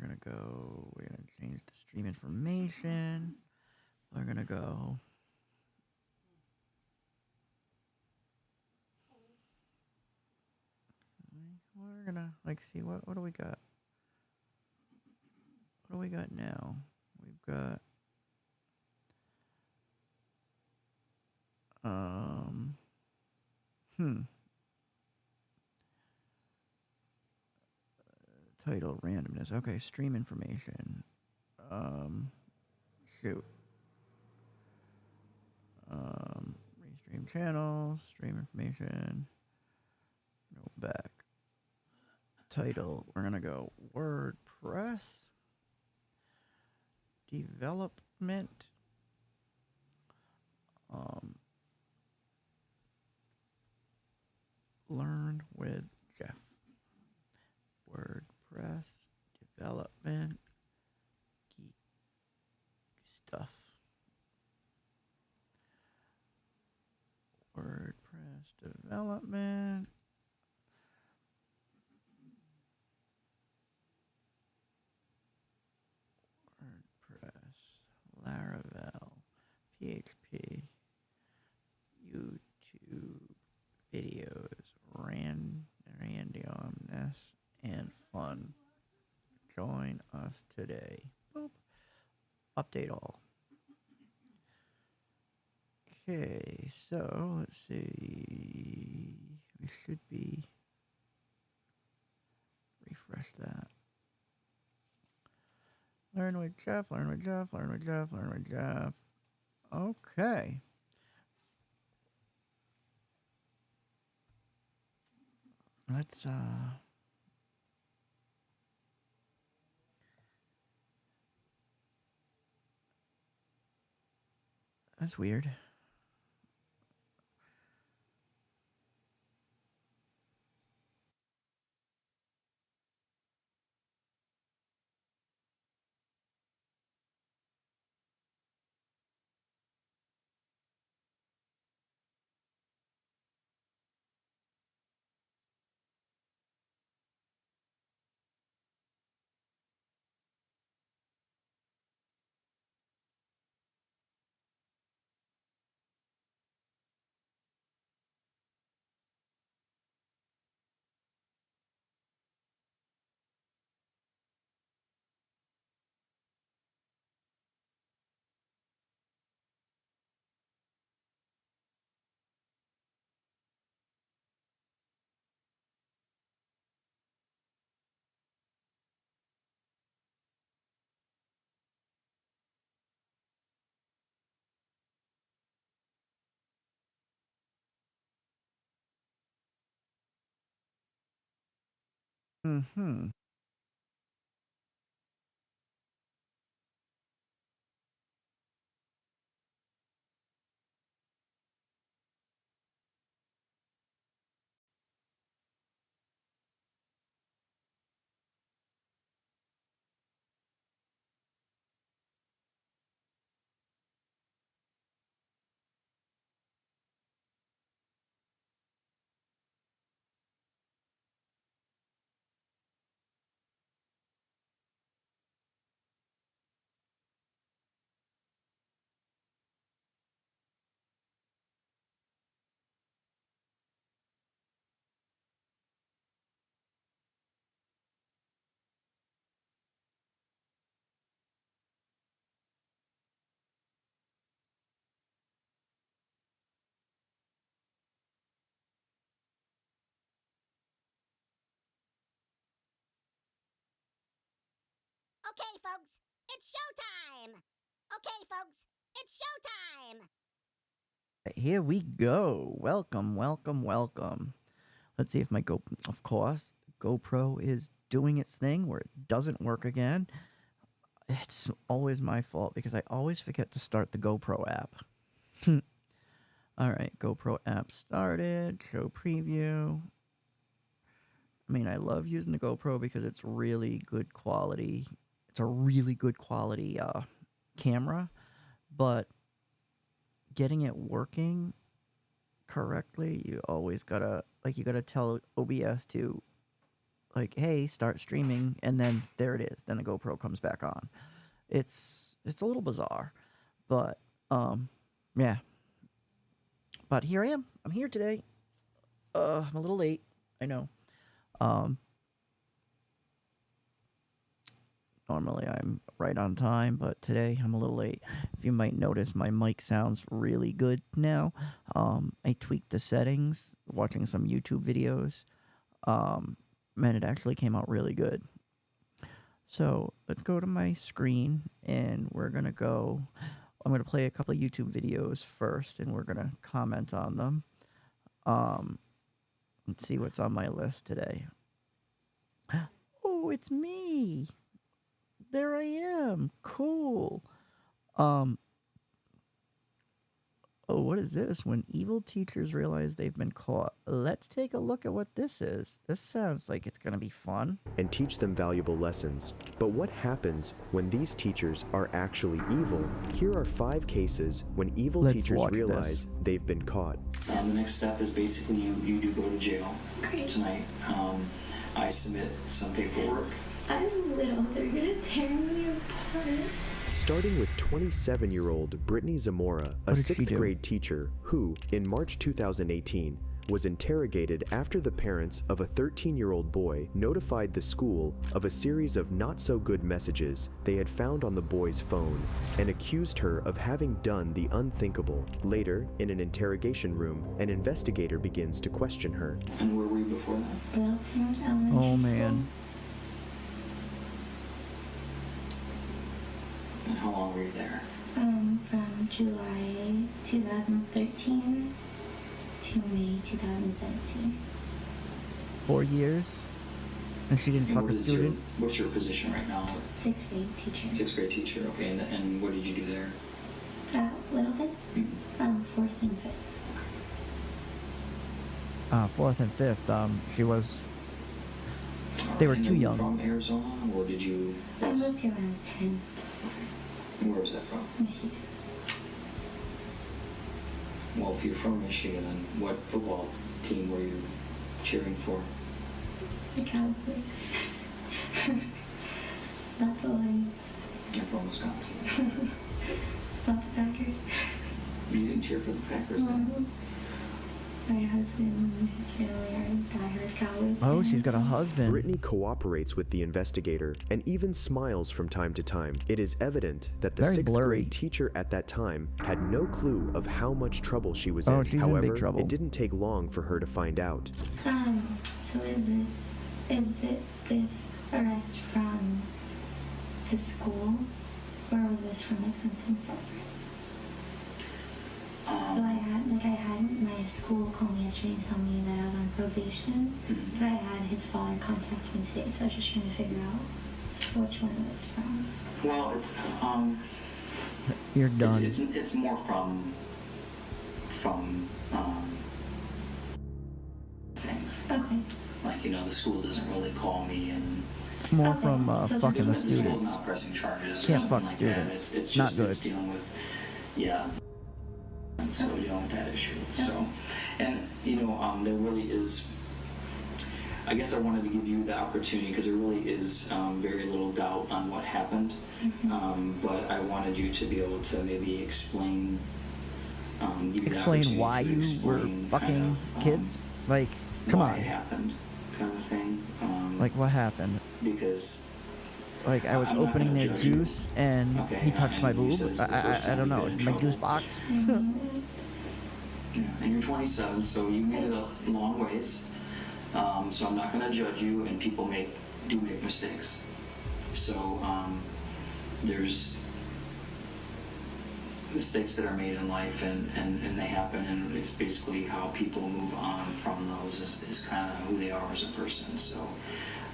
we're gonna change the stream information. We're gonna go. We're gonna like see what do we got? What do we got now? We've got title randomness. Okay, stream information. Shoot. Restream channels, stream information. Go back. Title. We're gonna go WordPress development. Learn with Jeff. WordPress development geek stuff. WordPress development. WordPress, Laravel, PHP, YouTube videos, randomness, and fun. Join us today. Boop. Update all. Okay, so let's see. We should be. Refresh that. Learn with Jeff, learn with Jeff, learn with Jeff, learn with Jeff. Okay. Let's that's weird. Mm-hmm. Okay, folks, it's showtime! Okay, folks, it's showtime! Here we go. Welcome, welcome, welcome. Let's see if my of course, GoPro is doing its thing where it doesn't work again. It's always my fault because I always forget to start the GoPro app. All right, GoPro app started. Show preview. I mean, I love using the GoPro because it's really good quality. It's a really good quality camera, but getting it working correctly, you always gotta you gotta tell OBS to like, hey, start streaming, and then there it is. Then the GoPro comes back on. It's a little bizarre, but yeah. But here I am. I'm here today. I'm a little late. I know. Normally I'm right on time, but today I'm a little late. If you might notice, my mic sounds really good now. I tweaked the settings, watching some YouTube videos. Man, it actually came out really good. So let's go to my screen, and we're gonna go. I'm gonna play a couple of YouTube videos first, and we're gonna comment on them. Let's see what's on my list today. Oh, it's me. There I am. Cool. Oh, what is this? When evil teachers realize they've been caught. Let's take a look at what this is. This sounds like it's going to be fun. And teach them valuable lessons. But what happens when these teachers are actually evil? Here are 5 cases when evil teachers realize they've been caught. The next step is basically you do go to jail tonight. I submit some paperwork. I'm little. They're gonna tear me apart. Starting with 27-year-old Brittany Zamora, a 6th grade teacher who, in March 2018, was interrogated after the parents of a 13-year-old boy notified the school of a series of not-so-good messages they had found on the boy's phone and accused her of having done the unthinkable. Later, in an interrogation room, an investigator begins to question her. And where were you before that? Littleton Elementary Oh, man. School. And how long were you there? From July 2013 to May 2017. 4 years? And she didn't And fuck what a is student? what's your position right now? 6th grade teacher. 6th grade teacher, okay. And what did you do there? Littleton? 4th and 5th. 4th and 5th. She was... All They were right, too and young. From Arizona, or did you? I moved here when I was 10. Okay. And where was that from? Michigan. Well, if you're from Michigan, then what football team were you cheering for? The Cowboys. Not the Lions. I'm from Wisconsin. Not the Packers. You didn't cheer for the Packers, then? No. My husband and his family are diehard Cowboys. Oh, fans. she's got a husband. Brittany cooperates with the investigator and even smiles from time to time. It is evident that the Very 6th blurry. grade teacher at that time had no clue of how much trouble she was Oh, in. she's in big However, trouble. it didn't take long for her to find out. So is this arrest from the school, or was this from like something separate? So I had my school call me yesterday and tell me that I was on probation, but I had his father contact me today, so I was just trying to figure out which one it was from. Well, it's You're done. It's more from things. Okay. Like, the school doesn't really call me, and It's more Okay. from So fucking the the school's students. not pressing charges. or Can't fuck anything like that. students. It's Not just good. It's dealing with, yeah. So dealing with that issue. So, and there really is. I guess I wanted to give you the opportunity because there really is very little doubt on what happened, but I wanted you to be able to maybe explain. Give you the Explain opportunity why to you were explain fucking kind of, kids? Like, come why on. it happened, kind of thing. Like, what happened? Because Like, I was I'm not opening gonna their judge you. juice, and Okay, he touched and my you boob. said it's the first I don't time know. you've been in My trouble. juice box? yeah, and you're 27, so you made it a long ways. So I'm not going to judge you, and people do make mistakes. So there's mistakes that are made in life, and they happen, and it's basically how people move on from those is kind of who they are as a person. So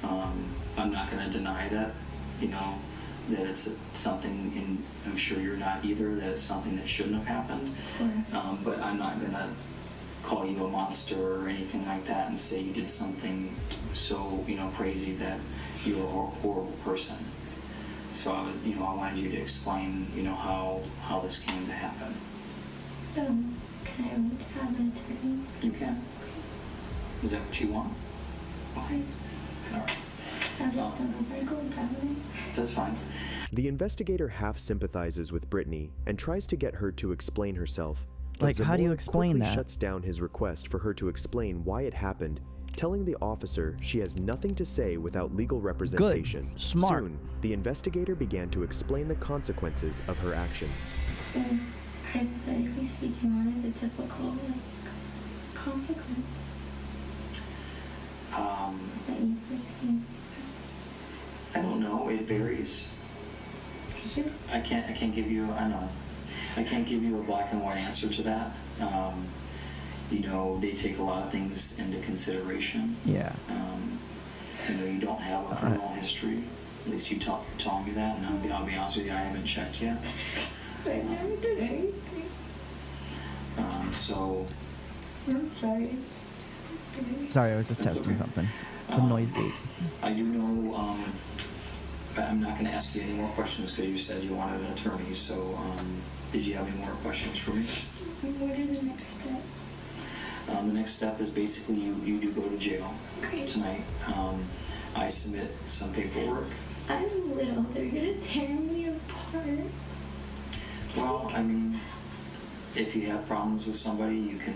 I'm not going to deny that, that it's something, and I'm sure you're not either, that it's something that shouldn't have happened. But I'm not going to call you a monster or anything like that and say you did something so, crazy that you're a horrible person. So, I wanted you to explain, how this came to happen. Can I have an attorney? You can. Is that what you want? Okay. All right. I just don't know if I go traveling. That's fine. The investigator half sympathizes with Brittany and tries to get her to explain herself. But Like, how do you Zamora explain quickly that? shuts down his request for her to explain why it happened, telling the officer she has nothing to say without legal representation. Smart. Soon, the investigator began to explain the consequences of her actions. So, hypothetically speaking, what is a typical, consequence that you foresee? I don't know. It varies. It's just, I can't give you. I know. I can't give you a black and white answer to that. You know, they take a lot of things into consideration. Yeah. You know, you don't have a criminal history. At least you telling me that, and I'll be honest with you, I haven't checked yet. I never did anything. So. I'm sorry. Sorry, I was just That's testing okay. something. The noise gate. I do know. I'm not going to ask you any more questions because you said you wanted an attorney. So, did you have any more questions for me? What are the next steps? The next step is basically you do go to jail Great. tonight. I submit some paperwork. I'm little. They're gonna tear me apart. Well, I mean, if you have problems with somebody, you can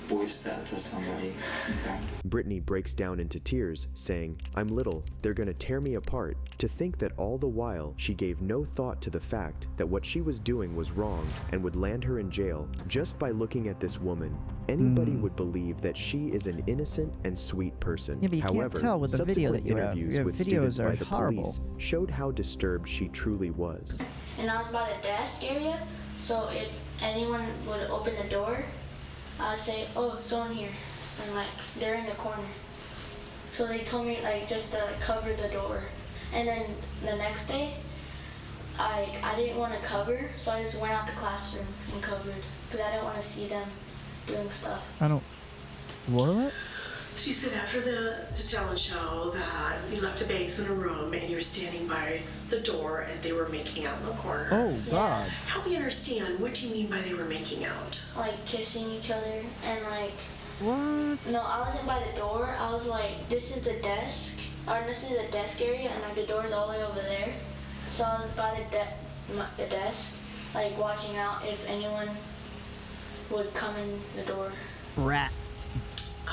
voice that to somebody. Okay. Brittany breaks down into tears, saying, "I'm little, they're gonna tear me apart." To think that all the while she gave no thought to the fact that what she was doing was wrong and would land her in jail. Just by looking at this woman, anybody would believe that she is an innocent and sweet person. Yeah, but you can't However, tell with the video subsequent that you have. interviews Your with videos students are by the horrible. police showed how disturbed she truly was. And I was by the desk area, so if anyone would open the door, I'd say, "Oh, someone here," and they're in the corner. So they told me just to cover the door. And then the next day, I didn't want to cover, so I just went out the classroom and covered because I didn't want to see them doing stuff. I don't. What? So you said after the talent show that you left the bags in a room and you were standing by the door and they were making out in the corner. Oh God. Help me understand, what do you mean by they were making out? Kissing each other and What? No, I wasn't by the door. I was this is the desk, or this is the desk area, and the door's all the way over there. So I was by the desk, watching out if anyone would come in the door. Rat.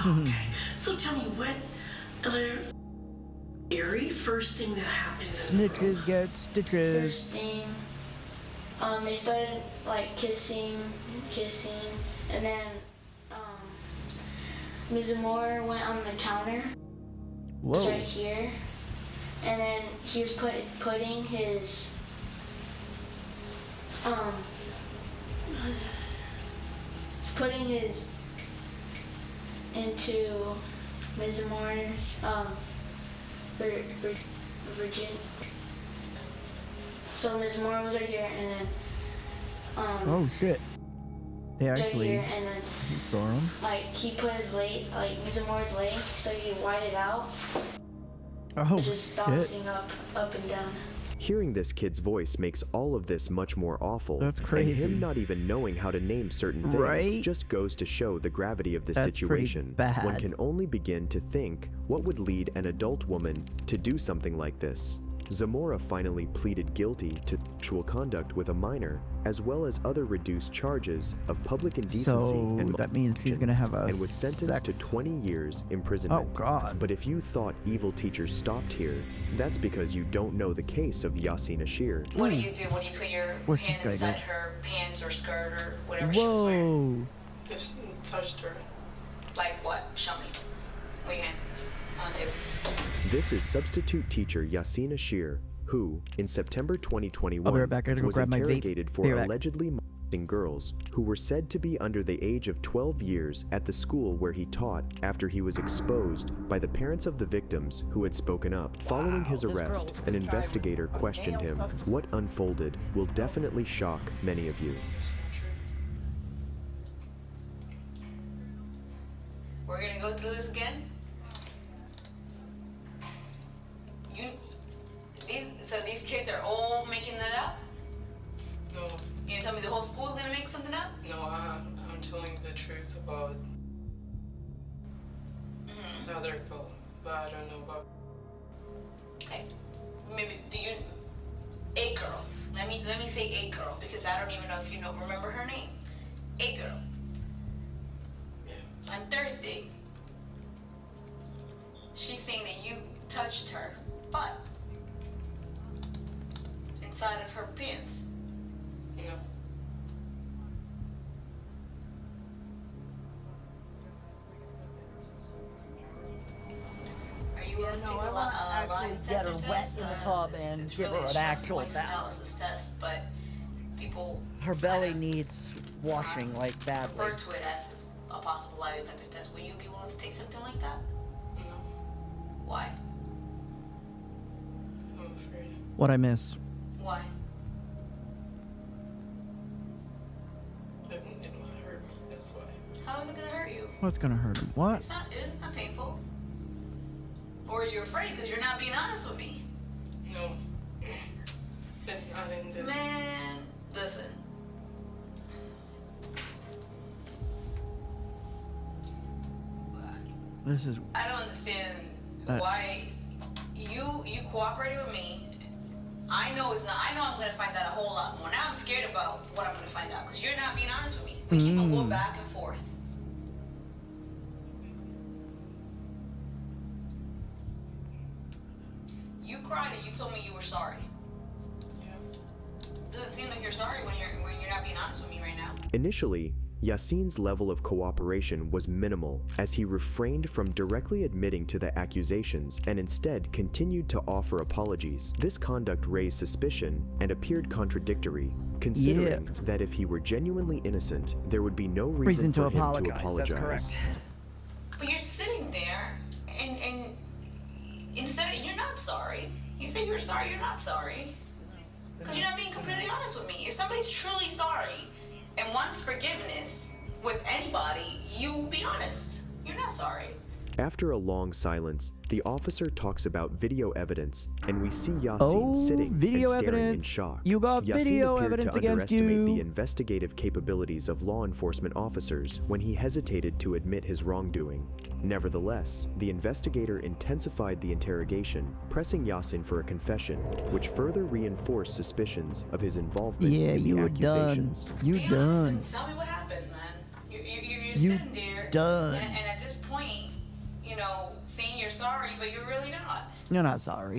Okay. So tell me, what other very first thing that happened? Snitches get stitches. First thing, they started kissing, and then Ms. Moore went on the counter. Whoa. Right here, and then he was putting his into Ms. Moore's virgin. So Ms. Moore was right here, and then Oh shit. They right actually here, and then he saw him. he put his leg, Ms. Moore's leg, so he widened out, Oh just shit. bouncing up and down. Hearing this kid's voice makes all of this much more awful. That's And crazy. him not even knowing how to name certain things Right? just goes to show the gravity of this That's pretty situation. bad. One can only begin to think what would lead an adult woman to do something like this. Zamora finally pleaded guilty to sexual conduct with a minor, as well as other reduced charges of public indecency So and that means he's gonna have a and was sentenced sex. to 20 years imprisonment. Oh God. But if you thought evil teachers stopped here, that's because you don't know the case of Yasin Ashir. What do you do when you put your Where's this hand guy inside go? her pants or skirt or whatever she was wearing? Whoa. Just touched her. Like what? Show me. Put your hand on the table. This is substitute teacher Yasin Ashir, who, in September 2021, I'll be right back. I gotta go was grab my vape. interrogated Be for right back. allegedly molesting girls who were said to be under the age of 12 years at the school where he taught after he was exposed by the parents of the victims who had spoken up. Following his arrest, an investigator questioned him. What unfolded will definitely shock many of you. We're gonna go through this again. So these kids are all making that up? No, You tell me the whole school's gonna make something up? no, I'm telling the truth about the other girl. but I don't know about. Okay. Maybe a girl. Let me say a girl because I don't even know if you remember her name. A girl. Yeah. On Thursday, she's saying that you touched her butt inside of her pants. No. Are you willing to take I a want to actually lie get her detector wet test? in the tub and It's give really her a an stress actual voice bath. analysis test, but people Her belly needs washing like badly. refer to it as a possible lie detector test. Will you be willing to take something like that? No. Why? I'm afraid. What I miss? Why? It might hurt me, that's why. How is it gonna hurt you? What's gonna hurt him? What? It's not painful. Or you're afraid because you're not being honest with me. No. I didn't do it. Man, listen. This is I don't understand why you cooperated with me. I know I'm gonna find out a whole lot more. Now I'm scared about what I'm gonna find out because you're not being honest with me. We keep on going back and forth. You cried and you told me you were sorry. Yeah. Doesn't seem like you're sorry when you're not being honest with me right now. Initially, Yassine's level of cooperation was minimal as he refrained from directly admitting to the accusations and instead continued to offer apologies. This conduct raised suspicion and appeared contradictory, considering that if he were genuinely innocent, there would be no reason for him to apologize. That's correct. But you're sitting there and instead of, you're not sorry. You say you're sorry, you're not sorry. Because you're not being completely honest with me. If somebody's truly sorry and wants forgiveness with anybody, you will be honest. You're not sorry. After a long silence, the officer talks about video evidence, and we see Yassine sitting video and staring in evidence. shock. You got Yassine video appeared evidence to against underestimate you. the investigative capabilities of law enforcement officers when he hesitated to admit his wrongdoing. Nevertheless, the investigator intensified the interrogation, pressing Yassine for a confession, which further reinforced suspicions of his involvement in you the were done. accusations. You Be done. honest and tell me what happened, man. You're sitting there. done. And at this point, saying you're sorry, but you're really not. You're not sorry.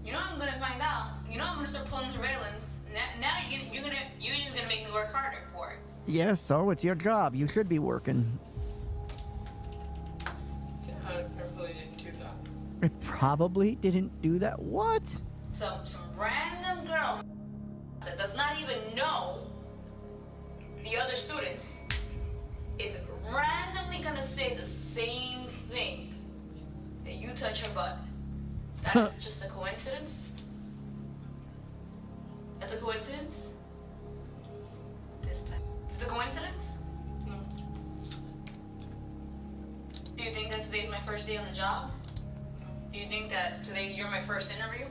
You know I'm gonna find out. You know I'm gonna start pulling surveillance. Now you're just gonna make me work harder for it. Yes, so it's your job. You should be working. Yeah, I really didn't do that. It probably didn't do that. What? Some random girl that does not even know the other students is randomly gonna say the same thing that you touch her butt. That is just a coincidence? That's a coincidence? It's a coincidence? No. Do you think that today's my first day on the job? Do you think that today you're my first interview?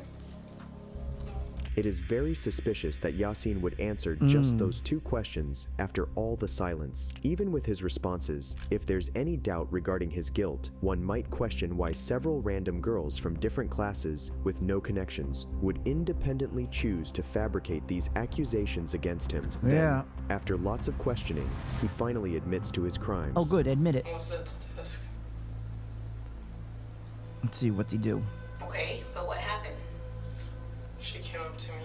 It is very suspicious that Yassine would answer just those two questions after all the silence. Even with his responses, if there's any doubt regarding his guilt, one might question why several random girls from different classes with no connections would independently choose to fabricate these accusations against him. Yeah. Then, after lots of questioning, he finally admits to his crimes. Oh, good. Admit it. I was at the desk. Let's see. What's he do? Okay, but what happened? She came up to me,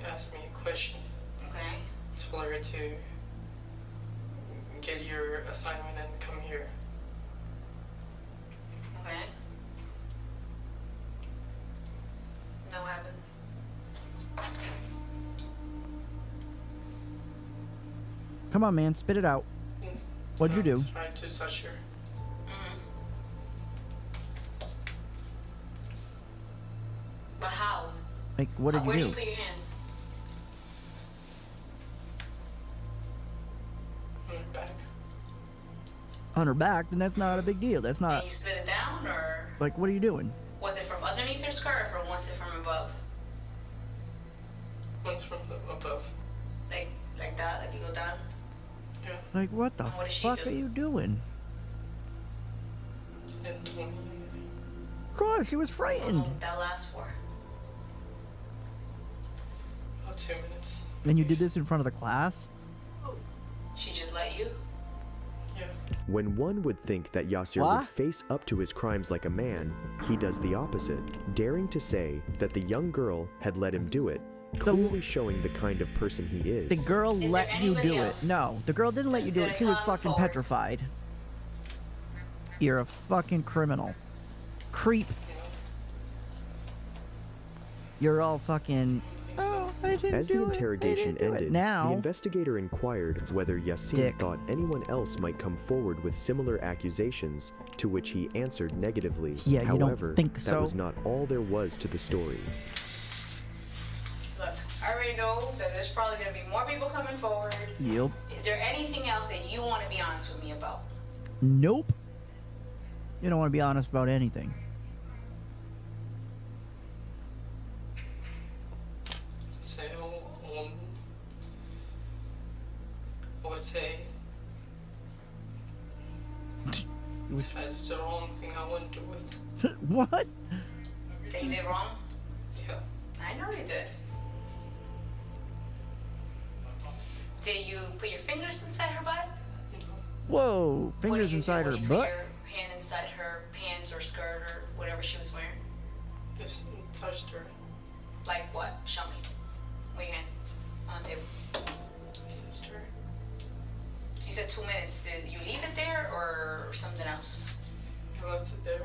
asked me a question. Okay. Told her to get your assignment and come here. Okay. Now what happened? Come on, man. Spit it out. What'd you do? Tried to touch her. But how? Like, what did Where you do do? you put your hand? On her back. On her back? Then that's not a big deal. That's And not. you slid it down, or Like, what are you doing? was it from underneath your skirt, or was it from above? Once from above. Like that? Like you go go down? Yeah. Like, what the And what does she fuck do? are you doing? And told me anything. Of course, she was How frightened. long did that last for? About 2 minutes. And you did this in front of the class? She just let you? Yeah. When one would think that Yasir What? would face up to his crimes like a man, he does the opposite, daring to say that the young girl had let him do it, clearly showing the kind of person he is. The girl Is there let you anybody do else it. No, the girl didn't let you do it. that's She was gonna come fucking forward? petrified. You're a fucking criminal. Creep. You're all fucking... Oh, I didn't As the do it. I interrogation didn't do it. ended, Now, the investigator inquired whether Yasin Dick. thought anyone else might come forward with similar accusations, to which he answered negatively. Yeah, you don't However, think that so? was not all there was to the story. Look, I already know that there's probably gonna be more people coming forward. yep. Is there anything else that you want to be honest with me about? Nope. You don't want to be honest about anything. Say, I would say, if I did the wrong thing, I wouldn't do it. What? That you did wrong? Yeah. I know you did. Did you put your fingers inside her butt? Whoa, What fingers did you inside do her when you butt. Put your hand inside her pants or skirt or whatever she was wearing? Just touched her. Like what? Show me. Where your hand? On the table. Just touched her. You said 2 minutes. Did you leave it there or something else? I left it there.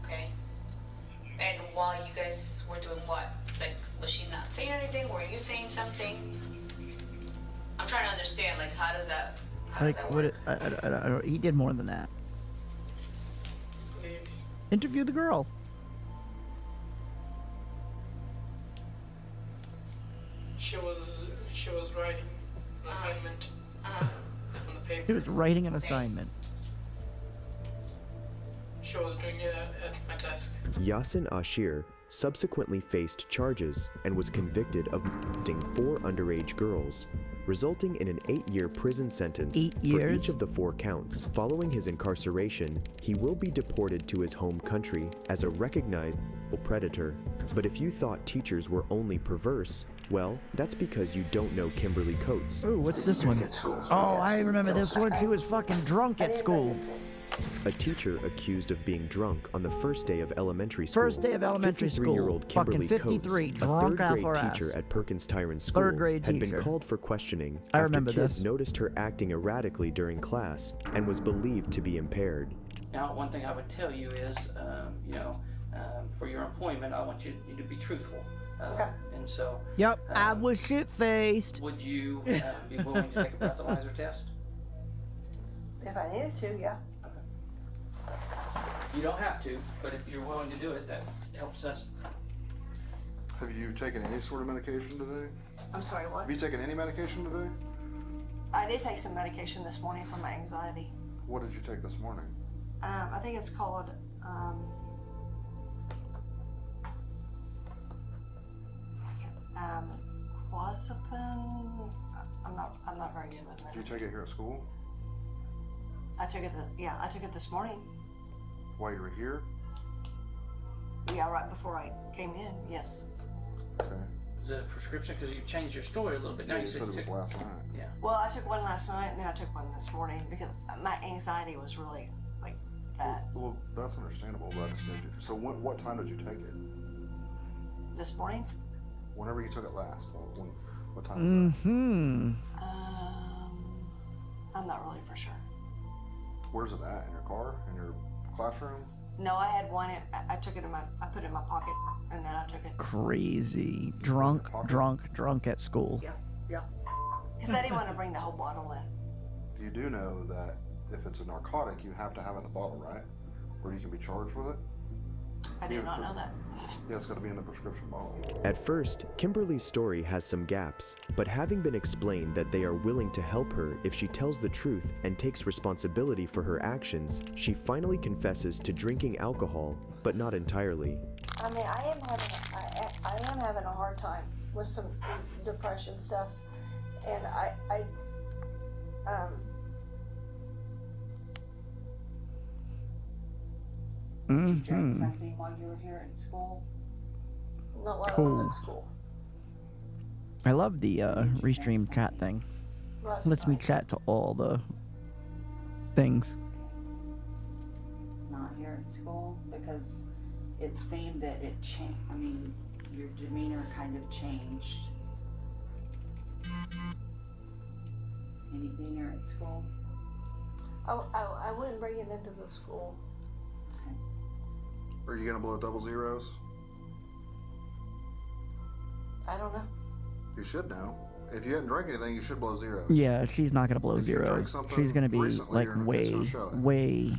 Okay. And while you guys were doing what? Like, was she not saying anything? Were you saying something? I'm trying to understand, like, how does that Like, what? work? I don't, he did more than that. Maybe. Interview the girl. She was writing an assignment Uh-huh. on the He paper. was writing an assignment. She was doing it at my desk. Yasin Ashir subsequently faced charges and was convicted of molesting 4 underage girls, resulting in an 8-year prison sentence 8 for years? each of the 4 counts. Following his incarceration, he will be deported to his home country as a recognized predator. But if you thought teachers were only perverse, well, that's because you don't know Kimberly Coates. Ooh, what's this one? Oh, I remember this one. She was fucking drunk at school. A teacher accused of being drunk on the first day of elementary school. First day of elementary school. 53-year-old Fucking Kimberly 53, Coates, drunk a third-grade off her teacher ass. at Perkins Tyrone School, Third-grade had teacher. been called for questioning I after remember kids this. noticed her acting erratically during class and was believed to be impaired. Now, one thing I would tell you is, for your employment, I want you to be truthful. Okay. And so, Yep, I was shit-faced. would you be willing to take a breathalyzer test? If I needed to, yeah. You don't have to, but if you're willing to do it, that helps us. Have you taken any sort of medication today? I'm sorry, what? Have you taken any medication today? I did take some medication this morning for my anxiety. What did you take this morning? I think it's called, clozapine. I'm not very good with Did you it. take it here at school I took it this morning. while you were here? Yeah, right before I came in, yes. Okay. Is it a prescription? Because you changed your story a little bit. Now Yeah, you you said said it you was took. last night. Yeah. Well, I took one last night and then I took one this morning because my anxiety was really, like, bad Well, that's understandable, but I just need you. So what time did you take it? this morning. Whenever you took it last. What time was Mm-hmm. I'm not really for sure. that? Where's it at? In your car? In your classroom? No, I had one. I took it I put it in my pocket, and then I took it. Crazy. Drunk at school. Yeah. Because I didn't want to bring the whole bottle in. You do know that if it's a narcotic, you have to have it in the bottle, right? Or you can be charged with it? I did not know that. Yeah, it's got to be in the prescription bottle. At first, Kimberly's story has some gaps, but having been explained that they are willing to help her if she tells the truth and takes responsibility for her actions, she finally confesses to drinking alcohol, but not entirely. I mean, I am having a hard time with some depression stuff, and I Did you drink something while you were here at school? Not while I Cool. was at school. I love the restream chat thing. Last Lets me night. chat to all the things. Not here at school? Because it seemed that it changed. I mean, your demeanor kind of changed. Anything here at school? I wouldn't bring it into the school. Are you gonna blow double zeros? I don't know. You should know. If you hadn't drank anything, you should blow zeros. Yeah, she's not gonna blow If you drank zeros. something She's gonna be recently, like you're gonna way, get some shot. way.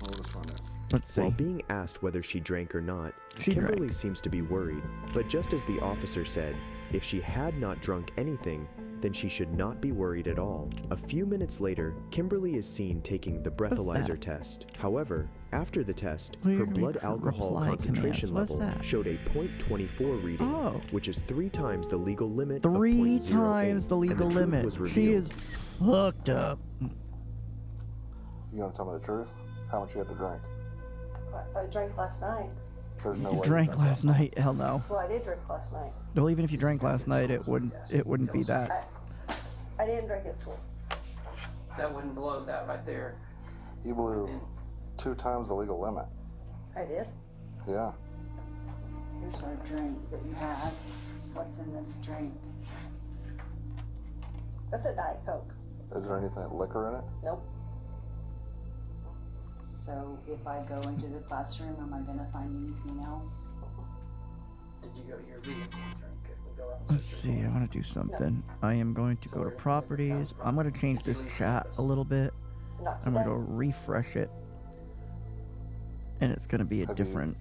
Well, let's find out. Let's see. While being asked whether she drank or not, She Kimberly drank. seems to be worried. But just as the officer said, if she had not drunk anything, then she should not be worried at all. A few minutes later, Kimberly is seen taking the breathalyzer that? test. However, after the test, Clear her blood reply alcohol commands. concentration What's level that? showed a .24 reading, Oh. which is 3 times the legal limit of 3 .08, times the and legal truth limit. was She is revealed. fucked up. You gonna tell me the truth? How much you had to drink? I drank last night. There's no You way. drank last night? Hell no. Well, I did drink last night. Well, even if you drank last night, it wouldn't be that. I didn't drink at school. That wouldn't blow that right there. You blew 2 times the legal limit. I did. Yeah. Here's our drink that you had. What's in this drink? That's a Diet Coke. Is there anything liquor in it? Nope. So if I go into the classroom, am I gonna find anything else? Did you go to your vehicle and drink if we go out? Let's see. I want to do something. I am going to go to properties. I'm going to change this chat a little bit. Not I'm going today. to go refresh it. And it's going to be a Have you- different.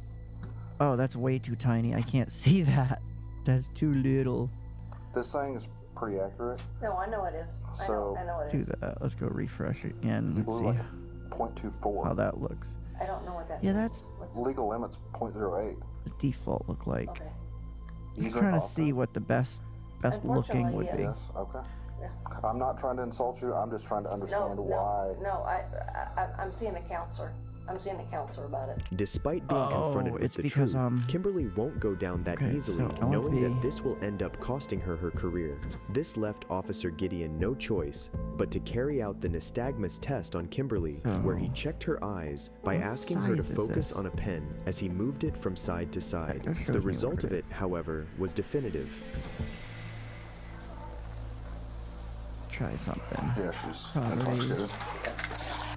Oh, that's way too tiny. I can't see that. That's too little. This thing is pretty accurate. No, I know it is. So- I know it Do is. that. Let's go refresh it again. You Let's blew see like .24. how that looks. I don't know what that Yeah, means. that's Legal limit's .08. the default look like. Okay. You I'm drink trying to often? see what the best looking Unfortunately, would be. Yes. Okay. Yeah. I'm not trying to insult you. I'm just trying to understand why. No, I'm seeing a counselor. I'm seeing a counselor about it. Despite being confronted with it's the because, truth, Kimberly won't go down that okay, easily, so I want to knowing that be- this will end up costing her her career. This left Officer Gideon no choice but to carry out the nystagmus test on Kimberly, where he So, checked her eyes by what asking her to size is focus this? on a pen as he moved it from side to side. That shows The me result what of it it, is. however, was definitive. Try something. Yeah, she's Properties. intoxicated.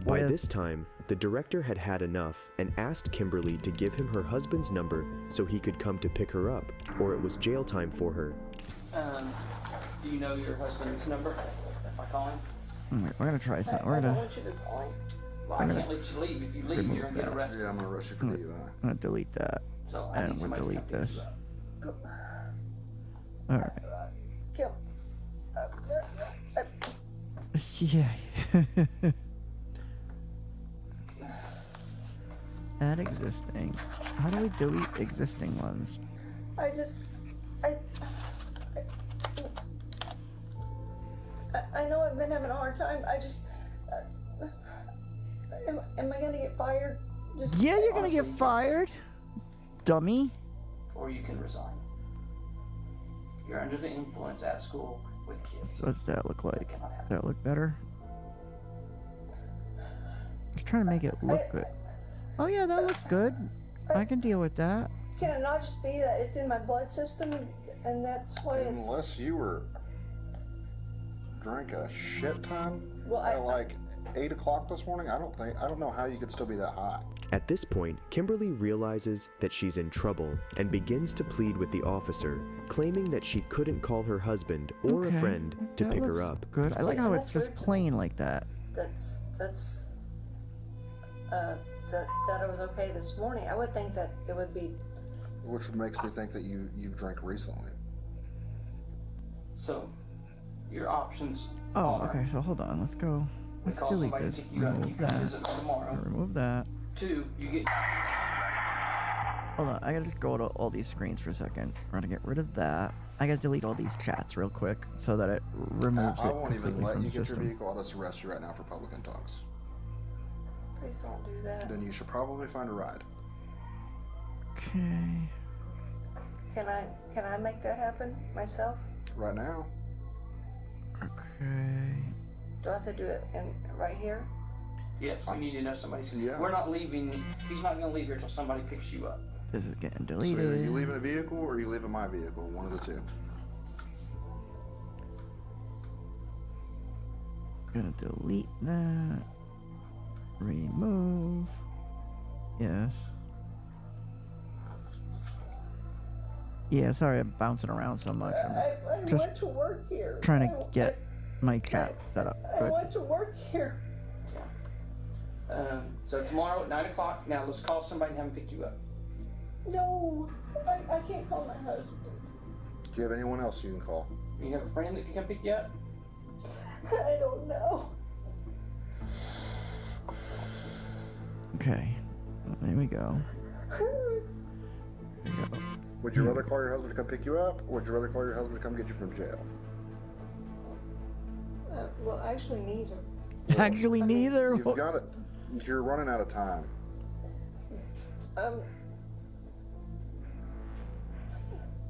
By With- this time, the director had had enough and asked Kimberly to give him her husband's number so he could come to pick her up, or it was jail time for her. Do you know your husband's number? If I call him? Alright, we're gonna try something. I We're don't gonna, want you to call him. Well, I can't let you leave. If you leave, remove you're gonna get that. arrested. Yeah, I'm gonna rush you for Hmm. DUI. I'm gonna delete that. So I And need we'll somebody to delete come pick this. you up. Alright. Kim. Yeah. Add existing. How do we delete existing ones? I know I've been having a hard time. I just. Am I gonna get fired? Just Yeah, you're gonna get Honestly, fired, dummy. Or you can resign. You're under the influence at school with kids. So what's that look like? cannot happen. Does that look better? Just trying to make it look good. Oh yeah, that looks good. I can deal with that. Can it not just be that it's in my blood system and that's why it's. Unless you were drank a shit ton Well, at like 8 o'clock this morning, I don't know how you could still be that high. At this point, Kimberly realizes that she's in trouble and begins to plead with the officer, claiming that she couldn't call her husband or Okay, a friend to that pick her looks up. Good. I like how it's That's just weird to me. plain like that. That it was okay this morning. I would think that it would be. Which makes me think that you drank recently. So, your options Oh, are okay. So hold on. Let's go. we Let's call delete somebody this. to pick you up, you Remove come that. visit tomorrow. Remove that. 2, you get Hold on. I gotta just go to all these screens for a second. We're gonna get rid of that, I gotta delete all these chats real quick so that it removes I it won't even completely let from you the get your system. vehicle. I'll just arrest you right now for public intox. Please don't do that. Then you should probably find a ride. Okay. Can I make that happen myself? Right now. Okay. Do I have to do it right here? Yes, we need to know somebody's. Yeah. We're not leaving. He's not going to leave here until somebody picks you up. This is getting So deleted. either you leaving a vehicle or you leaving my vehicle. One of the two. Gonna delete that. Remove. Yes. Yeah, sorry I'm bouncing around so much. I just want to work here. trying to get my chat set up. I Good. want to work here. So tomorrow at 9 o'clock. Now let's call somebody and have them pick you up. No, I can't call my husband. Do you have anyone else you can call? You have a friend that can come pick you up? I don't know. Okay. There we go. Would you rather call your husband to come pick you up, or would you rather call your husband to come get you from jail? Well, actually, neither. Actually, neither. You've got it. You're running out of time.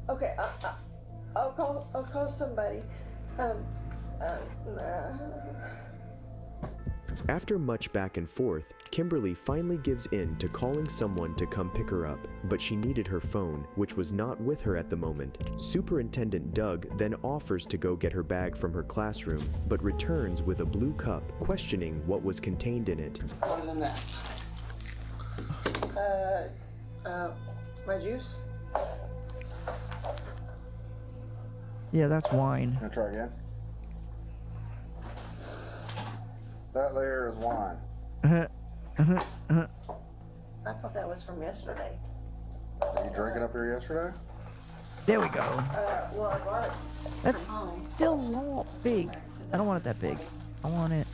Okay, I'll call somebody. After much back and forth, Kimberly finally gives in to calling someone to come pick her up, but she needed her phone, which was not with her at the moment. Superintendent Doug then offers to go get her bag from her classroom, but returns with a blue cup, questioning what was contained in it. What is in that? My juice. Yeah, that's wine. Can I try again? That there is wine. I thought that was from yesterday. Did you drink it up here yesterday? There we go. Well, I bought it. That's from home. still long, big. I don't want it that big. I want it.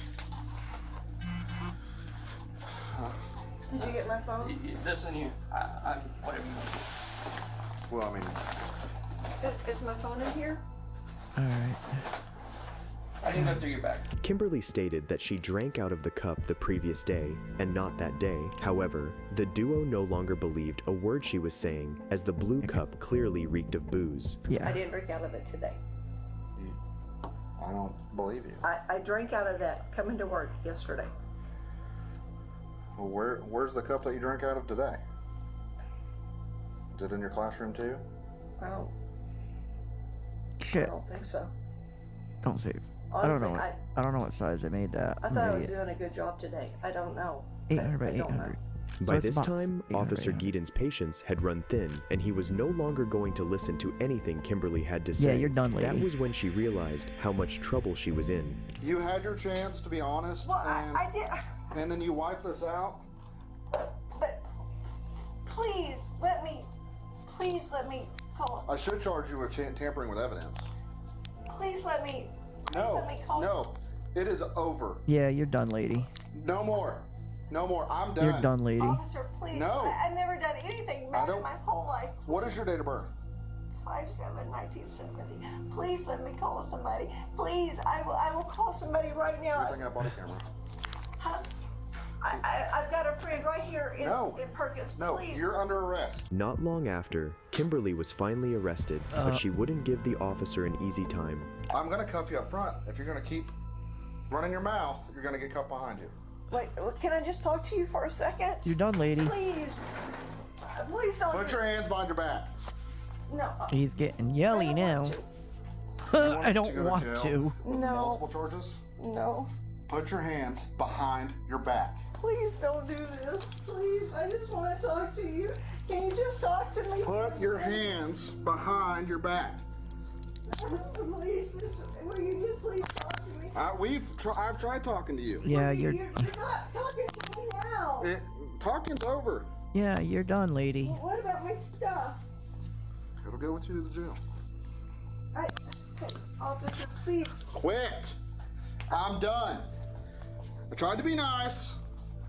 Did you get my phone? This in here. I'm whatever you want. Well, I mean, Is my phone in here? All right. I didn't go through your bag. Kimberly stated that she drank out of the cup the previous day, and not that day. However, the duo no longer believed a word she was saying, as the blue cup clearly reeked of booze. I Yeah. didn't drink out of it today. I don't believe you. I drank out of that coming to work yesterday. Well, where's the cup that you drank out of today? Is it in your classroom too? I Shit. don't think so. Don't save. Honestly, I don't know. I don't know what size they made that. I I'm thought an I was idiot. doing a good job today. I don't know. 800 by I don't know. 800. By it's this about time, 800 by Officer 800. Geeton's patience had run thin, and he was no longer going to listen to anything Kimberly had to say. Yeah, you're done, lady. That was when she realized how much trouble she was in. You had your chance to be honest, Well, and, I did. and then you wiped this out. But please let me call. I should charge you with tampering with evidence. Please let me. Please No, let me call. no, it is over. Yeah, you're done, lady. No more. No more. I'm done. You're done, lady. Officer, please. No. I've never done anything bad in my whole life. What is your date of birth? 5/7/1970. Please let me call somebody. Please, I will call somebody right now. You're thinking of body camera. Huh? I've got a friend right here in Perkins. No, Please. you're under arrest. Not long after, Kimberly was finally arrested, but she wouldn't give the officer an easy time. I'm gonna cuff you up front. If you're gonna keep running your mouth, you're gonna get cuffed behind you. Wait, can I just talk to you for a second? You're done, lady. Please. Please don't. Put your hands behind your back. No. He's getting yelly now. I don't want to. No. Multiple charges? No. Put your hands behind your back. Please don't do this. Please, I just want to talk to you. Can you just talk to me? Put your hands behind your back. Please, will you just please talk to me? I've tried talking to you. Yeah, You're not talking to me now. Talking's over. Yeah, you're done, lady. What about my stuff? It'll go with you to the jail. Officer, please. Quit. I'm done. I tried to be nice.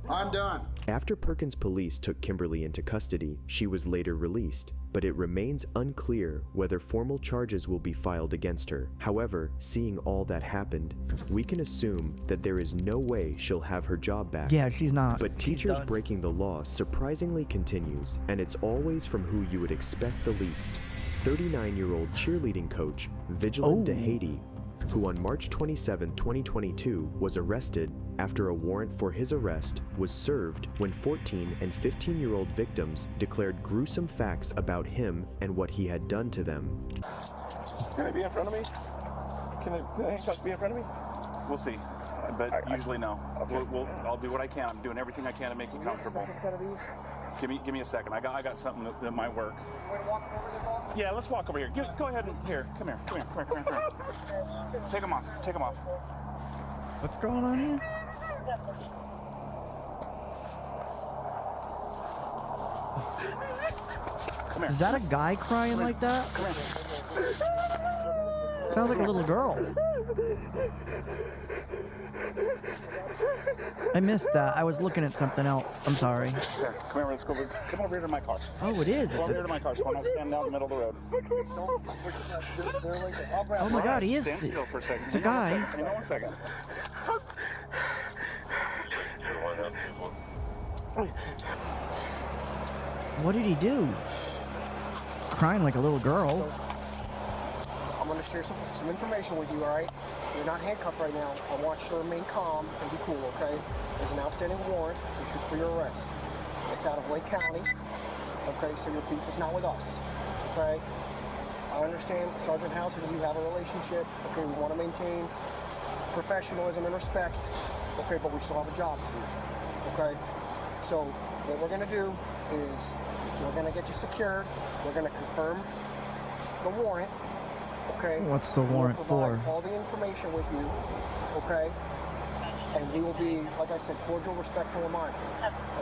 I'm done. After Perkins police took Kimberly into custody, she was later released, but it remains unclear whether formal charges will be filed against her. However, seeing all that happened, we can assume that there is no way she'll have her job back. Yeah, she's not. But teachers breaking the law surprisingly continues, and it's always from who you would expect the least. 39-year-old cheerleading coach Vigilant DeHady, who on March 27, 2022 was arrested after a warrant for his arrest was served when 14 and 15-year-old victims declared gruesome facts about him and what he had done to them. Can it be in front of me? Can the handcuffs be in front of me? We'll see, but usually no. Okay. I'll do what I can. I'm doing everything I can to make you comfortable. Set of these? Give me a second. I got something that might work. Yeah, let's walk over here. Go ahead and come here. Take them off. What's going on here? Come here. Is that a guy crying like that? Come here. Sounds like a little girl. I missed that. I was looking at something else. I'm sorry. Here, come here. Let's go. Come over here to my car. Oh, it is. Come over here to my car. So I'm not standing out in the middle of the road. Oh my God, he is. Stand still for a second. It's a guy. Hang on 1 second. What did he do? Crying like a little girl. I'm going to share some information with you, all right? You're not handcuffed right now. I want you to remain calm and be cool, okay? There's an outstanding warrant issued for your arrest. It's out of Lake County, okay? So your beef is not with us, okay? I understand, Sergeant House and you have a relationship, okay? We want to maintain professionalism and respect, okay? But we still have a job to do, okay? So what we're going to do is we're going to get you secured. We're going to confirm the warrant. Okay. What's the warrant for? All the information with you, okay? And we will be, like I said, cordial, respectful, and mindful,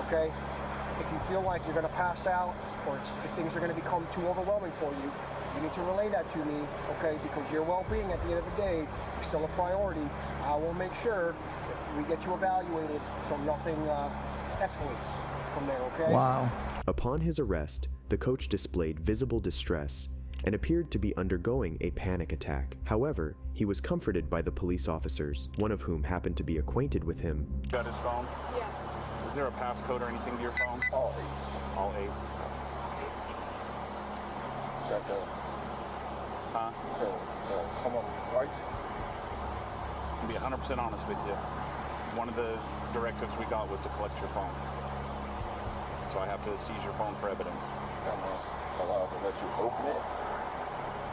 okay? If you feel like you're going to pass out or if things are going to become too overwhelming for you, you need to relay that to me, okay? Because your well-being at the end of the day is still a priority. I will make sure that we get you evaluated so nothing escalates from there, okay? Wow. Upon his arrest, the coach displayed visible distress and appeared to be undergoing a panic attack. However, he was comforted by the police officers, one of whom happened to be acquainted with him. Got his phone? Yeah. Is there a passcode or anything to your phone? All eights. All eights. Is that the... Huh? Come on, right? To be 100% honest with you, one of the directives we got was to collect your phone. So I have to seize your phone for evidence. That must allow to let you open it.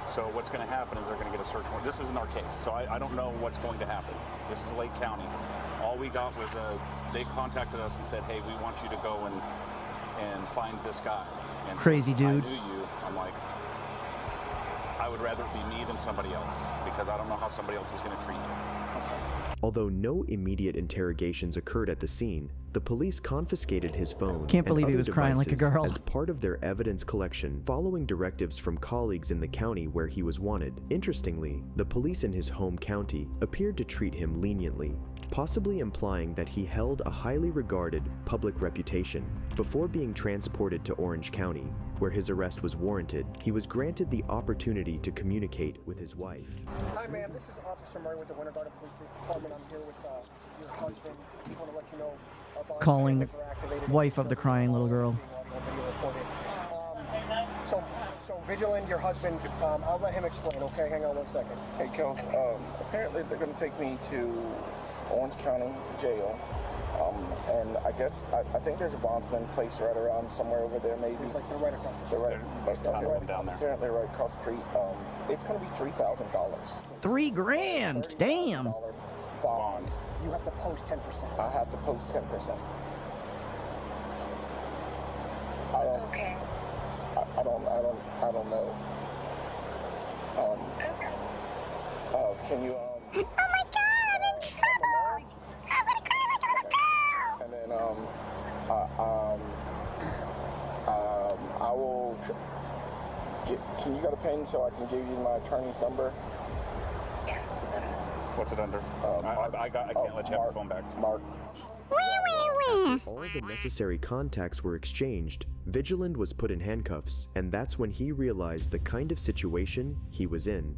So what's going to happen is they're going to get a search warrant. This isn't our case, so I don't know what's going to happen. This is Lake County. All we got was they contacted us and said, hey, we want you to go and find this guy. And crazy dude. I knew you. I'm like, I would rather it be me than somebody else because I don't know how somebody else is going to treat you. Although no immediate interrogations occurred at the scene, the police confiscated his phone Can't believe and he other was crying like a devices girl. as part of their evidence collection following directives from colleagues in the county where he was wanted. Interestingly, the police in his home county appeared to treat him leniently, possibly implying that he held a highly regarded public reputation. Before being transported to Orange County, where his arrest was warranted, he was granted the opportunity to communicate with his wife. Hi, ma'am. This is Officer Murray with the Winter Garden Police Department. I'm here with your husband. Just want to let you know. Calling the wife of the crying little girl. So Vigilant, your husband, I'll let him explain, okay? Hang on 1 second. Hey, Kels, apparently they're going to take me to Orange County Jail. And I guess, I think there's a bondsman place right around somewhere over there, maybe. It's like they're right across the street. Apparently right across the street. It's going to be $3,000. $3,000, damn. Bond. You have to post 10%. I have to post 10%. Okay. I don't know. Can you Oh my God, I'm in trouble! I'm gonna cry like a little girl! And then I will can you get a pen so I can give you my attorney's number? What's it under? I can't let you have your phone back. Mark. Wee, wee, After all the necessary contacts were exchanged, Vigilant was put in handcuffs, and that's when he realized the kind of situation he was in.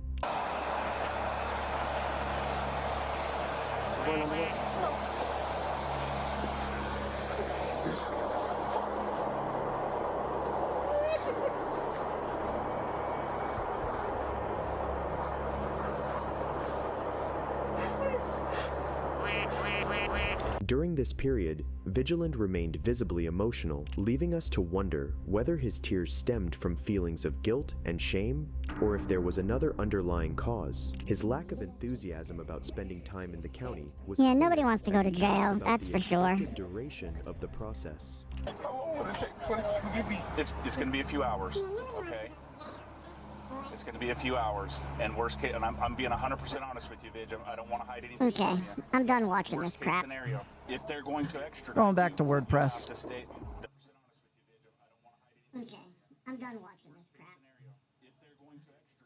During this period, Vigilant remained visibly emotional, leaving us to wonder whether his tears stemmed from feelings of guilt and shame, or if there was another underlying cause. His lack of enthusiasm about spending time in the county was Yeah, nobody wants to go to jail, that's for sure. expected duration of the process. How long will it take? It's going to be a few hours, okay? It's going to be a few hours, and worst case, and I'm being 100% honest with you, Vidge. I don't want to hide anything. Okay, I'm done watching Worst this case crap. scenario, if they're going to extradite Going back to you, WordPress. you have to stay. Okay, I'm done watching this crap.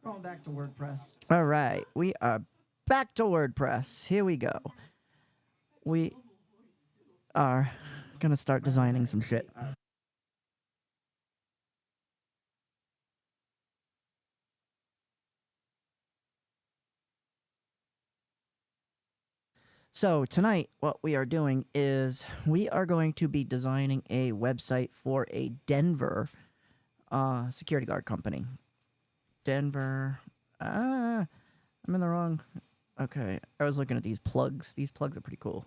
Going back to WordPress. All right, we are back to WordPress. Here we go. We are gonna start designing some shit. So tonight, what we are doing is we are going to be designing a website for a Denver security guard company. Denver. I'm in the wrong. Okay, I was looking at these plugs. These plugs are pretty cool.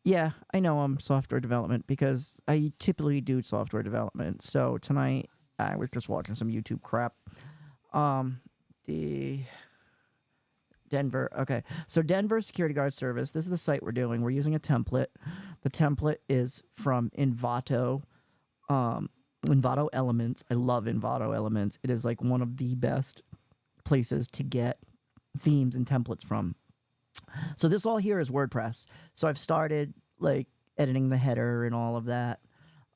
Yeah, I know I'm software development because I typically do software development. So tonight I was just watching some YouTube crap. The Denver. Okay, so Denver Security Guard Service. This is the site we're doing. We're using a template. The template is from Envato. Envato Elements. I love Envato Elements. It is like one of the best places to get themes and templates from. So this all here is WordPress. So I've started like editing the header and all of that.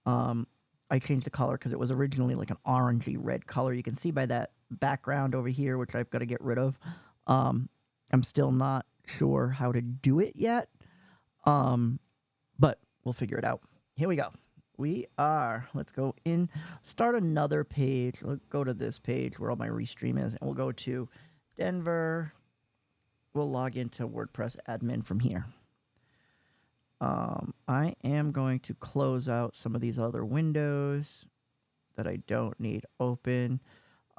I changed the color because it was originally like an orangey red color. You can see by that background over here, which I've got to get rid of. I'm still not sure how to do it yet, but we'll figure it out. Here we go. Let's go in, start another page. Let's go to this page where all my restream is, and we'll go to Denver. We'll log into WordPress admin from here. I am going to close out some of these other windows that I don't need open.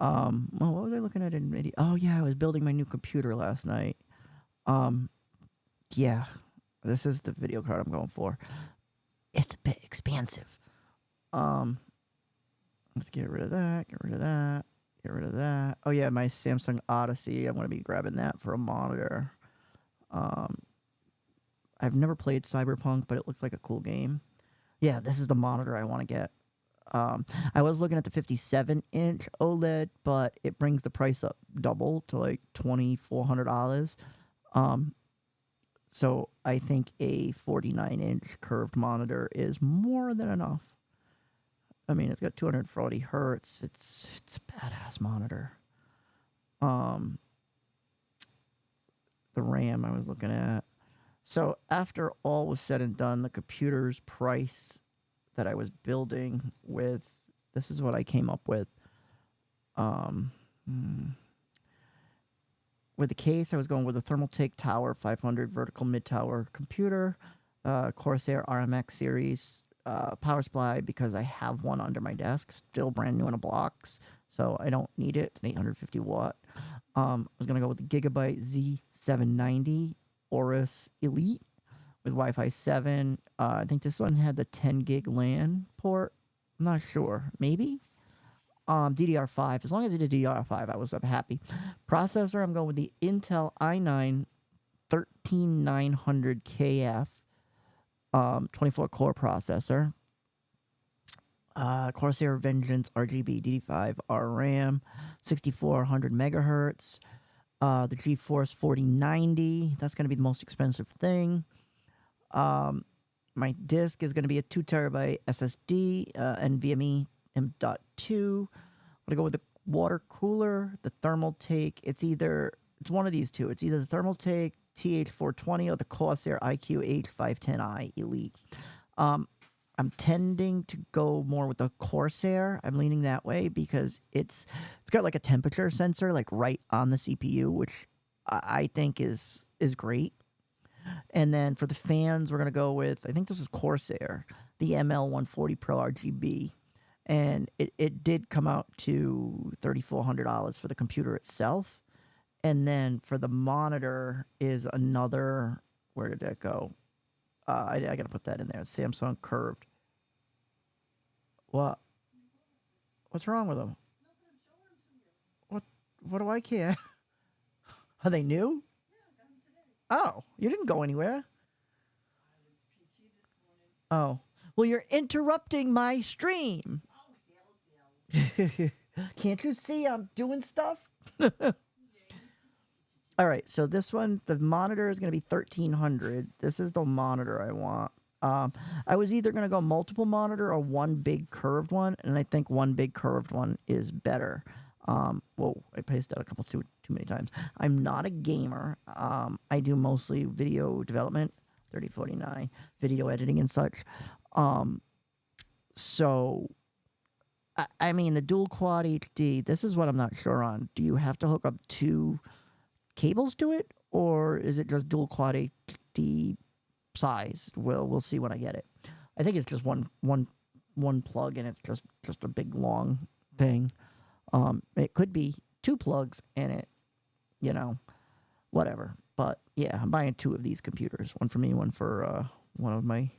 Well, what was I looking at in video? Oh, yeah, I was building my new computer last night. Yeah, this is the video card I'm going for. It's a bit expansive. Let's get rid of that, get rid of that, get rid of that. Oh, yeah, my Samsung Odyssey. I'm going to be grabbing that for a monitor. I've never played Cyberpunk, but it looks like a cool game. Yeah, this is the monitor I want to get. I was looking at the 57-inch OLED, but it brings the price up double to like $2,400. So I think a 49-inch curved monitor is more than enough. I mean, it's got 240 hertz. It's a badass monitor. The RAM I was looking at. So after all was said and done, the computer's price that I was building with, this is what I came up with. With the case, I was going with a Thermaltake Tower 500 vertical mid-tower computer, Corsair RMX series, power supply because I have one under my desk, still brand new in a box, so I don't need it. It's an 850 watt. I was going to go with the Gigabyte Z790 Aorus Elite with Wi-Fi 7. I think this one had the 10 gig LAN port. I'm not sure. Maybe? DDR5. As long as it did DDR5, I was happy. Processor, I'm going with the Intel i9 13900KF 24-core processor. Corsair Vengeance RGB DD5 RAM, 6400 megahertz. The GeForce 4090, that's going to be the most expensive thing. My disk is going to be a 2 terabyte SSD, NVMe M.2. I'm going to go with the water cooler, the Thermaltake. It's one of these two. It's either the Thermaltake TH420 or the Corsair IQ H510i Elite. I'm tending to go more with the Corsair. I'm leaning that way because it's got like a temperature sensor like right on the CPU, which I think is great. And then for the fans, we're gonna go with, I think this is Corsair, the ML140 Pro RGB, and it did come out to $3,400 for the computer itself. And then for the monitor is another, where did that go? I gotta put that in there. Samsung curved. What? What's wrong with them? What do I care? Are they new? Oh, you didn't go anywhere. Oh, well, you're interrupting my stream. Can't you see I'm doing stuff? All right, so this one, the monitor is going to be $1,300. This is the monitor I want. I was either going to go multiple monitor or one big curved one, and I think one big curved one is better. Whoa, I pasted that a couple too many times. I'm not a gamer. I do mostly video development, 3049, video editing and such. So, I mean, the dual quad HD, this is what I'm not sure on. Do you have to hook up two cables to it, or is it just dual quad HD size? We'll see when I get it. I think it's just one plug, and it's just a big long thing. It could be two plugs in it, you know, whatever. But yeah, I'm buying two of these computers, one for me, one for one of my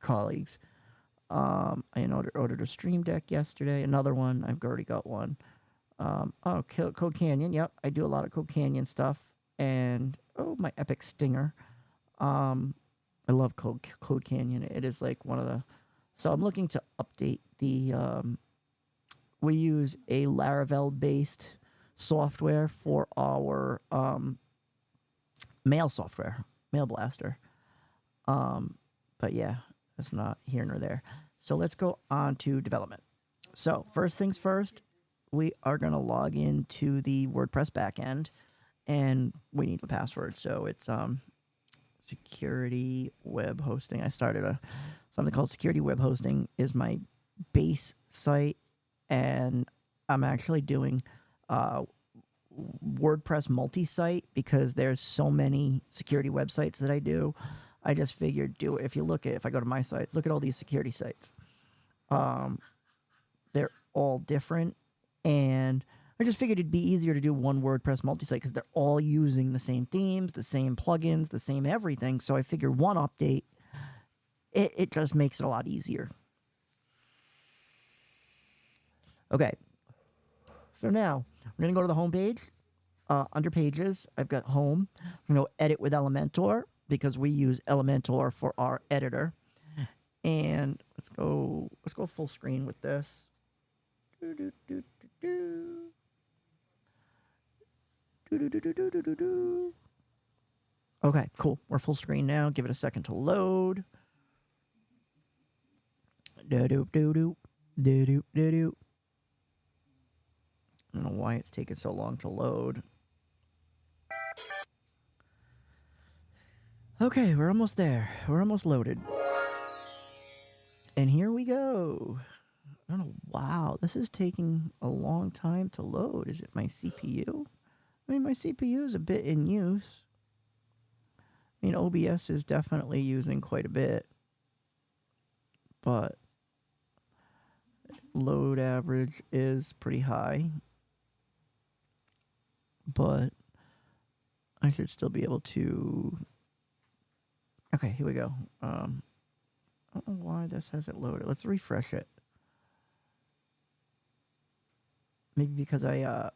colleagues. I ordered a Stream Deck yesterday. Another one. I've already got one. Code Canyon. Yep, I do a lot of Code Canyon stuff. And my Epic Stinger. I love Code Canyon. It is like one of the. So I'm looking to update the. We use a Laravel based software for our mail software, Mail Blaster. But yeah, that's not here nor there. So let's go on to development. So first things first, we are going to log into the WordPress backend, and we need the password. So it's security web hosting. I started something called security web hosting is my base site, and I'm actually doing WordPress multi-site because there's so many security websites that I do. I just figured if I go to my sites, look at all these security sites. They're all different, and I just figured it'd be easier to do one WordPress multi-site because they're all using the same themes, the same plugins, the same everything. So I figured one update, it just makes it a lot easier. Okay, so now we're going to go to the home page. Under pages, I've got home. I'm going to edit with Elementor because we use Elementor for our editor. And let's go full screen with this. Okay, cool. We're full screen now. Give it a second to load. Do-do-do-do. Do-do-do-do. I don't know why it's taking so long to load. Okay, we're almost there. We're almost loaded. And here we go. I don't know. Wow, this is taking a long time to load. Is it my CPU? I mean, my CPU is a bit in use. I mean, OBS is definitely using quite a bit. But load average is pretty high. But I should still be able to. Okay, here we go. I don't know why this hasn't loaded. Let's refresh it. Maybe because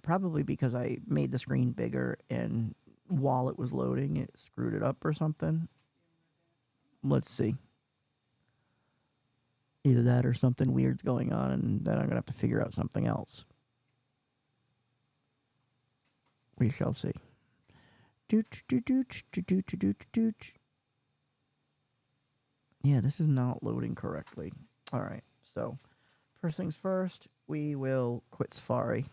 probably because I made the screen bigger and while it was loading, it screwed it up or something. Let's see. Either that or something weird's going on, and then I'm going to have to figure out something else. We shall see. Yeah, this is not loading correctly. All right, so first things first, we will quit Safari.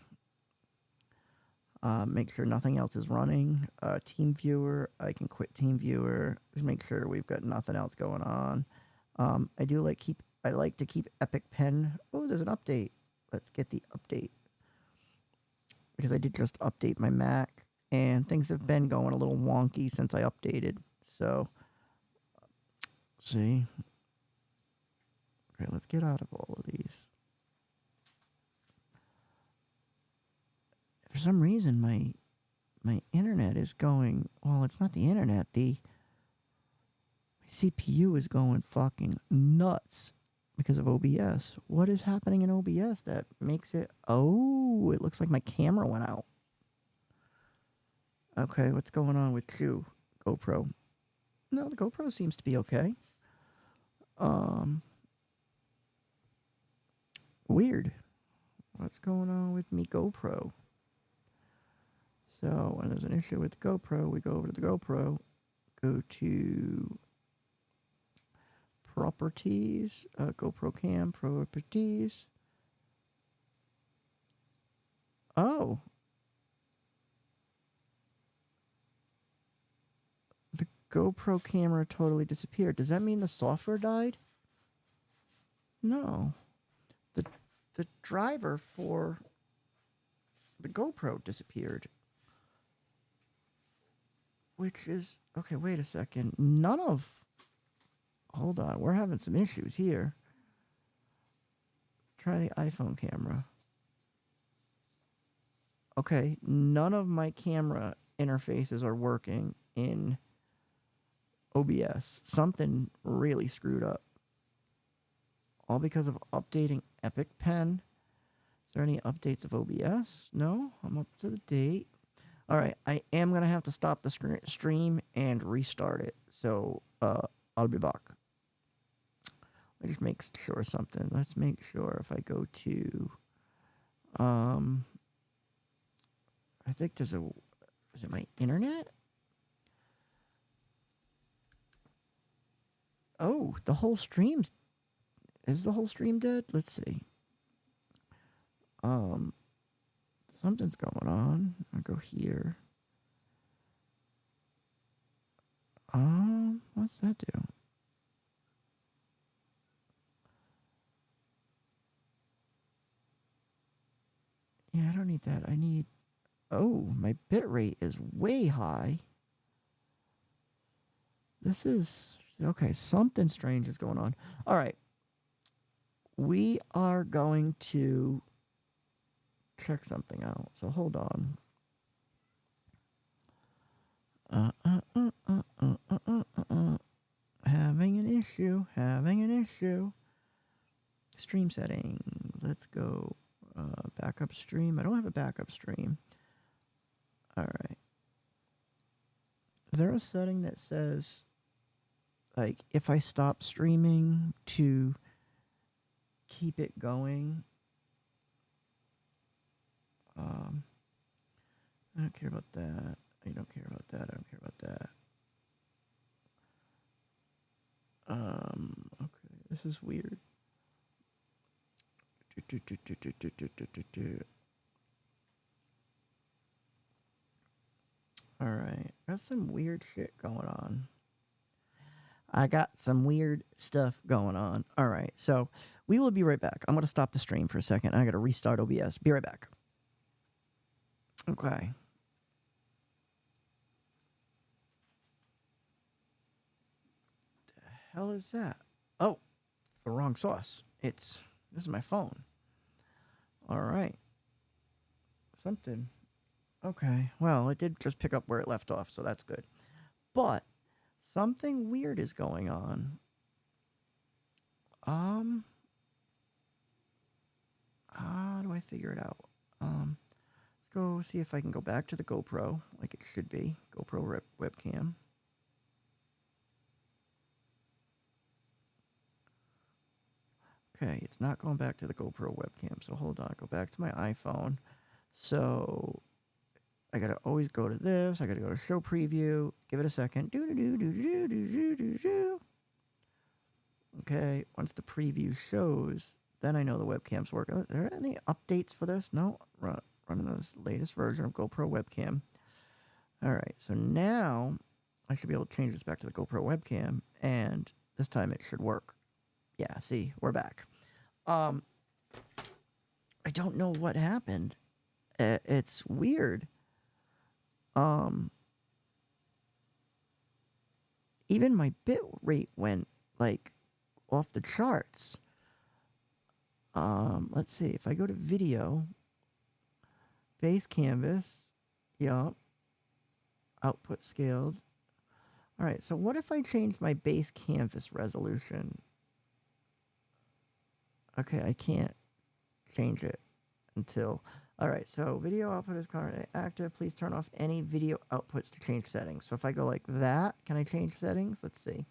Make sure nothing else is running. Team viewer, I can quit team viewer. Just make sure we've got nothing else going on. I like to keep Epic Pen. Oh, there's an update. Let's get the update. Because I did just update my Mac, and things have been going a little wonky since I updated. So, see. Okay, let's get out of all of these. For some reason, my internet is going. Well, it's not the internet. My CPU is going fucking nuts because of OBS. What is happening in OBS that makes it? Oh, it looks like my camera went out. Okay, what's going on with you, GoPro? No, the GoPro seems to be okay. Weird. What's going on with me GoPro? So when there's an issue with the GoPro, we go over to the GoPro, go to properties, GoPro Cam properties. Oh. The GoPro camera totally disappeared. Does that mean the software died? No. The driver for the GoPro disappeared. Which is... Okay, wait a second. Hold on, we're having some issues here. Try the iPhone camera. Okay, none of my camera interfaces are working in OBS. Something really screwed up. All because of updating Epic Pen. Is there any updates of OBS? No, I'm up to the date. All right, I am going to have to stop the stream and restart it. So, I'll be back. Let me just make sure something. Let's make sure if I go to, I think there's is it my internet? Oh, the whole stream's, is the whole stream dead? Let's see. Something's going on. I'll go here. What's that do? Yeah, I don't need that. I need... Oh, my bitrate is way high. This is... Okay, something strange is going on. All right. We are going to check something out. So hold on. Having an issue. Having an issue. Stream settings. Let's go. Backup stream. I don't have a backup stream. All right. Is there a setting that says, like, if I stop streaming to keep it going? I don't care about that. I don't care about that. I don't care about that. Okay, this is weird. All right, got some weird shit going on. I got some weird stuff going on. All right, so we will be right back. I'm going to stop the stream for a second. I got to restart OBS. Be right back. Okay. The hell is that? Oh, it's the wrong sauce. This is my phone. All right. Something. Okay. Well, it did just pick up where it left off, so that's good. But something weird is going on. How do I figure it out? Let's go see if I can go back to the GoPro, like it should be. GoPro webcam. Okay, it's not going back to the GoPro webcam, so hold on. Go back to my iPhone. So I gotta always go to this. I gotta go to show preview. Give it a second. Okay, once the preview shows, then I know the webcam's working. Are there any updates for this? No? running this latest version of GoPro webcam. All right, so now I should be able to change this back to the GoPro webcam, and this time it should work. Yeah, see, we're back. I don't know what happened. It's weird. Even my bit rate went like off the charts. Let's see, if I go to video, base canvas, yup, output scaled. All right, so what if I change my base canvas resolution? Okay, I can't change it until... All right, so video output is currently active. Please turn off any video outputs to change settings. So if I go like that, can I change settings? Let's see.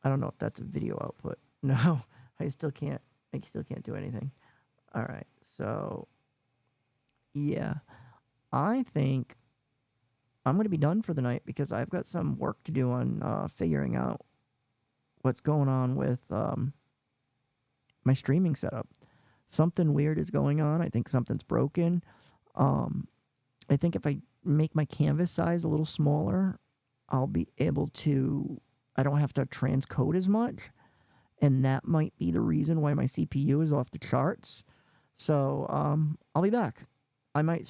I don't know if that's a video output. No, I still can't do anything. All right, so yeah, I think I'm going to be done for the night because I've got some work to do on figuring out what's going on with my streaming setup. Something weird is going on. I think something's broken. I think if I make my canvas size a little smaller, I'll be able to... I don't have to transcode as much. And that might be the reason why my CPU is off the charts. So I'll be back. I might